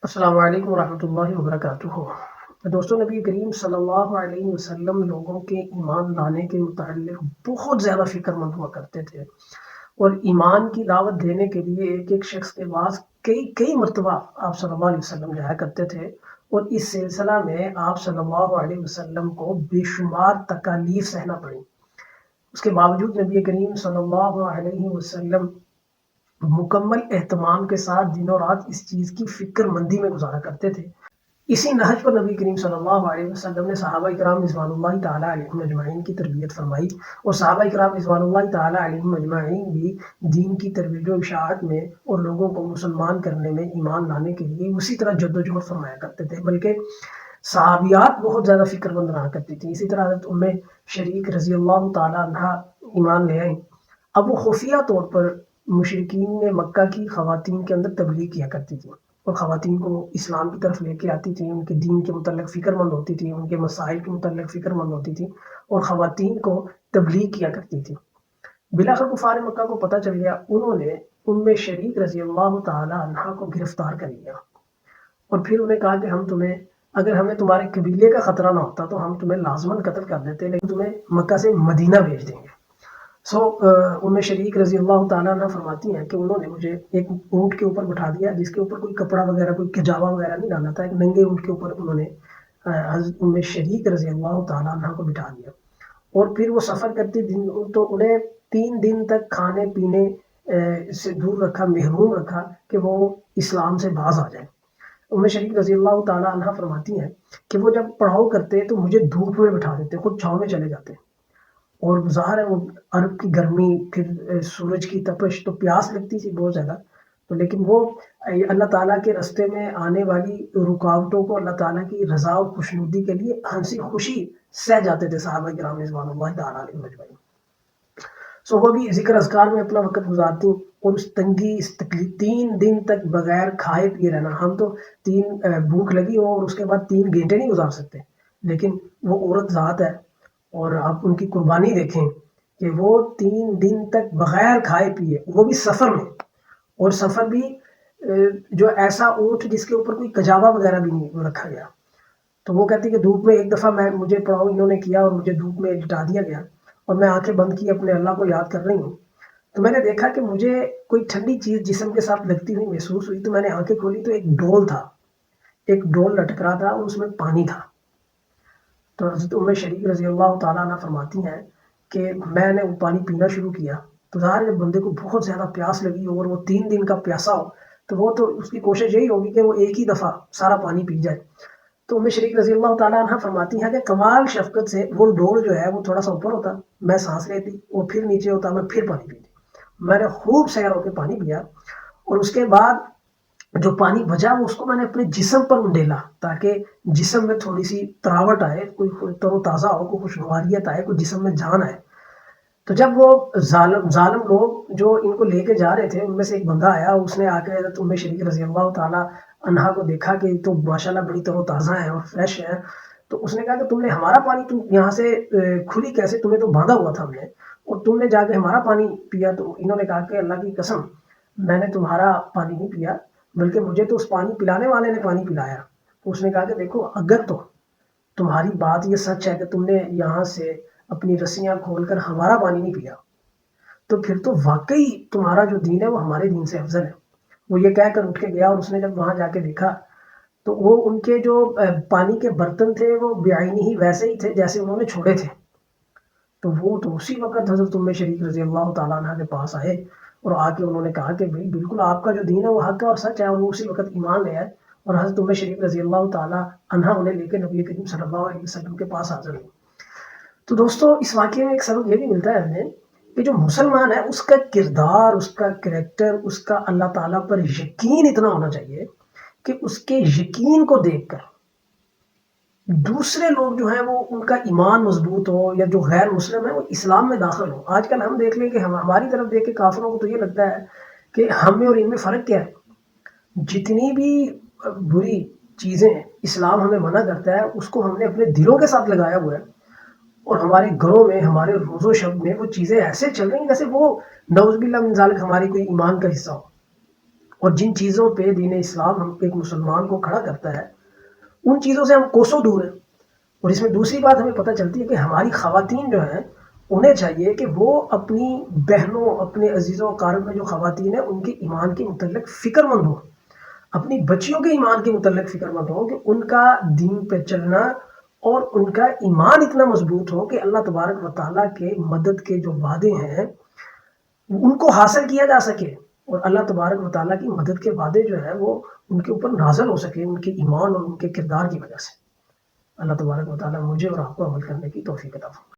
السلام علیکم ورحمۃ اللہ وبرکاتہ۔ دوستوں، نبی کریم صلی اللہ علیہ وسلم لوگوں کے ایمان لانے کے متعلق بہت زیادہ فکر مند ہوا کرتے تھے، اور ایمان کی دعوت دینے کے لیے ایک ایک شخص کے پاس کئی مرتبہ آپ صلی اللہ علیہ وسلم جایا کرتے تھے، اور اس سلسلہ میں آپ صلی اللہ علیہ وسلم کو بے شمار تکالیف سہنا پڑی۔ اس کے باوجود نبی کریم صلی اللہ علیہ وسلم مکمل اہتمام کے ساتھ دن و رات اس چیز کی فکر مندی میں گزارا کرتے تھے۔ اسی نہج پر نبی کریم صلی اللہ علیہ وسلم نے صحابہ کرام رضوان اللہ تعالیٰ علیہم اجمعین کی تربیت فرمائی، اور صحابہ کرام رضوان اللہ تعالیٰ علیہم اجمعین بھی دین کی ترویج و اشاعت میں اور لوگوں کو مسلمان کرنے میں، ایمان لانے کے لیے اسی طرح جد و جہد فرمایا کرتے تھے، بلکہ صحابیات بہت زیادہ فکر مند رہا کرتی تھی۔ اسی طرح حضرت شریک رضی اللہ تعالیٰ عنہ ایمان لے آئیں۔ اب وہ خفیہ طور پر مشرکین نے مکہ کی خواتین کے اندر تبلیغ کیا کرتی تھی، اور خواتین کو اسلام کی طرف لے کے آتی تھی، ان کے دین کے متعلق فکر مند ہوتی تھی، ان کے مسائل کے متعلق فکر مند ہوتی تھی، اور خواتین کو تبلیغ کیا کرتی تھی۔ بلاخر کفار مکہ کو پتہ چل گیا، انہوں نے شریک رضی اللہ تعالی عنہ کو گرفتار کر لیا، اور پھر انہیں کہا کہ اگر ہمیں تمہارے قبیلے کا خطرہ نہ ہوتا تو ہم تمہیں لازماً قتل کر دیتے، لیکن تمہیں مکہ سے مدینہ بھیج دیں گے۔ شریک رضی اللہ تعالیٰ عنہ فرماتی ہیں کہ انہوں نے مجھے ایک اونٹ کے اوپر بٹھا دیا، جس کے اوپر کوئی کپڑا وغیرہ، کوئی کجاوا وغیرہ نہیں ڈالا تھا، ایک ننگے اونٹ کے اوپر انہوں نے حضرت شریک رضی اللہ تعالیٰ عنہ کو بٹھا دیا، اور پھر وہ سفر کرتی تو انہیں 3 دن تک کھانے پینے سے دور رکھا، محروم رکھا کہ وہ اسلام سے باز آ جائیں۔ شریک رضی اللہ تعالیٰ عنہ فرماتی ہیں کہ وہ جب پڑاؤ کرتے تو مجھے دھوپ میں بٹھا دیتے، خود چھاؤں میں چلے جاتے، اور ظاہر ہے وہ عرب کی گرمی، پھر سورج کی تپش، تو پیاس لگتی تھی بہت زیادہ، تو لیکن وہ اللہ تعالیٰ کے راستے میں آنے والی رکاوٹوں کو اللہ تعالیٰ کی رضا اور خوشنودی کے لیے ہنسی خوشی سہ جاتے تھے صحابہ کرام رضوان اللہ تعالیٰ علیہ مجمعین۔ وہ بھی ذکر اذکار میں اپنا وقت گزارتی، اور اس تنگی، اس تکلیف، 3 دن تک بغیر کھائے پیے رہنا۔ ہم تو بھوک لگی ہو اور اس کے بعد 3 گھنٹے نہیں گزار سکتے، لیکن وہ عورت ذات ہے، اور آپ ان کی قربانی دیکھیں کہ وہ 3 دن تک بغیر کھائے پیے، وہ بھی سفر میں، اور سفر بھی جو ایسا اونٹ جس کے اوپر کوئی کجاوا وغیرہ بھی نہیں رکھا گیا۔ تو وہ کہتی کہ دھوپ میں ایک دفعہ مجھے پڑاؤ انہوں نے کیا، اور مجھے دھوپ میں لٹا دیا گیا، اور میں آنکھیں بند کی اپنے اللہ کو یاد کر رہی ہوں، تو میں نے دیکھا کہ مجھے کوئی ٹھنڈی چیز جسم کے ساتھ لگتی ہوئی محسوس ہوئی، تو میں نے آنکھیں کھولی تو ایک ڈول تھا، ایک ڈول لٹک رہا تھا، اور اس میں پانی تھا۔ تو حضرت شریک رضی اللہ تعالیٰ عنہ فرماتی ہیں کہ میں نے وہ پانی پینا شروع کیا، تو ظاہر جب بندے کو بہت زیادہ پیاس لگی ہو اور وہ 3 دن کا پیاسا ہو، تو وہ تو اس کی کوشش یہی ہوگی کہ وہ ایک ہی دفعہ سارا پانی پی جائے۔ تو شریک رضی اللہ تعالیٰ عنہ فرماتی ہیں کہ کمال شفقت سے وہ ڈول جو ہے وہ تھوڑا سا اوپر ہوتا، میں سانس لیتی، وہ پھر نیچے ہوتا، میں پھر پانی پیتی۔ میں نے خوب سیر ہو کے پانی پیا، اور اس کے بعد جو پانی بچا اس کو میں نے اپنے جسم پر انڈیلا، تاکہ جسم میں تھوڑی سی تراوٹ آئے، کوئی تر و تازہ ہو، کوئی خوشگواریت آئے، کوئی جسم میں جان آئے۔ تو جب وہ ظالم لوگ جو ان کو لے کے جا رہے تھے، ان میں سے ایک بندہ آیا، اس نے آ کے حضرت شریک رضی اللہ تعالیٰ عنہا کو دیکھا کہ تو ماشاءاللہ بڑی تر و تازہ ہے اور فریش ہے، تو اس نے کہا کہ تم نے ہمارا پانی تم یہاں سے کھلی کیسے، تمہیں تو باندھا ہوا تھا ہم نے، اور تم نے جا کے ہمارا پانی پیا؟ تو انہوں نے کہا کہ اللہ کی قسم، میں نے تمہارا پانی نہیں پیا، بلکہ مجھے تو اس پانی پلانے والے نے پانی پلایا۔ تو اس نے کہا کہ دیکھو، اگر تو تمہاری بات یہ سچ ہے کہ تم نے یہاں سے اپنی رسیاں کھول کر ہمارا پانی نہیں پیا، تو پھر تو واقعی تمہارا جو دین ہے وہ ہمارے دین سے افضل ہے۔ وہ یہ کہہ کر اٹھ کے گیا، اور اس نے جب وہاں جا کے دیکھا تو وہ ان کے جو پانی کے برتن تھے وہ بعینی ہی ویسے ہی تھے جیسے انہوں نے چھوڑے تھے۔ تو وہ تو اسی وقت حضرت شریک رضی اللہ تعالیٰ عنہ کے پاس آئے، اور آ کے انہوں نے کہا کہ بھائی بالکل آپ کا جو دین ہے وہ حق ہے اور سچ ہے، اور وہ اسی وقت ایمان لے آئے، اور حضرت شریک رضی اللہ تعالیٰ عنہ انہیں لے کے نبی کریم صلی اللہ علیہ وسلم کے پاس حاضر ہوئے۔ تو دوستو، اس واقعے میں ایک سبق یہ بھی ملتا ہے ہمیں کہ جو مسلمان ہے اس کا کردار، اس کا کریکٹر، اس کا اللہ تعالیٰ پر یقین اتنا ہونا چاہیے کہ اس کے یقین کو دیکھ کر دوسرے لوگ جو ہیں وہ ان کا ایمان مضبوط ہو، یا جو غیر مسلم ہے وہ اسلام میں داخل ہو۔ آج کل ہم دیکھ لیں کہ ہماری طرف دیکھ کے کافروں کو تو یہ لگتا ہے کہ ہم میں اور ان میں فرق کیا ہے۔ جتنی بھی بری چیزیں اسلام ہمیں منع کرتا ہے اس کو ہم نے اپنے دلوں کے ساتھ لگایا ہوا ہے، اور ہمارے گھروں میں، ہمارے روز و شب میں وہ چیزیں ایسے چل رہی ہیں جیسے وہ نعوذ باللہ من ذالک ہماری کوئی ایمان کا حصہ ہو۔ اور جن چیزوں پہ دین اسلام ہم ایک مسلمان کو کھڑا کرتا ہے ان چیزوں سے ہم کوسوں دور ہیں۔ اور اس میں دوسری بات ہمیں پتہ چلتی ہے کہ ہماری خواتین جو ہیں انہیں چاہیے کہ وہ اپنی بہنوں، اپنے عزیزوں اقارب میں جو خواتین ہیں ان کے ایمان کے متعلق فکر مند ہوں، اپنی بچیوں کے ایمان کے متعلق فکر مند ہوں کہ ان کا دین پہ چلنا اور ان کا ایمان اتنا مضبوط ہو کہ اللہ تبارک و تعالیٰ کے مدد کے جو وعدے ہیں ان کو حاصل کیا جا سکے، اور اللہ تبارک و تعالیٰ کی مدد کے وعدے جو ہیں وہ ان کے اوپر نازل ہو سکے ان کے ایمان اور ان کے کردار کی وجہ سے۔ اللہ تبارک و تعالیٰ مجھے اور آپ کو عمل کرنے کی توفیق عطا فرمائے۔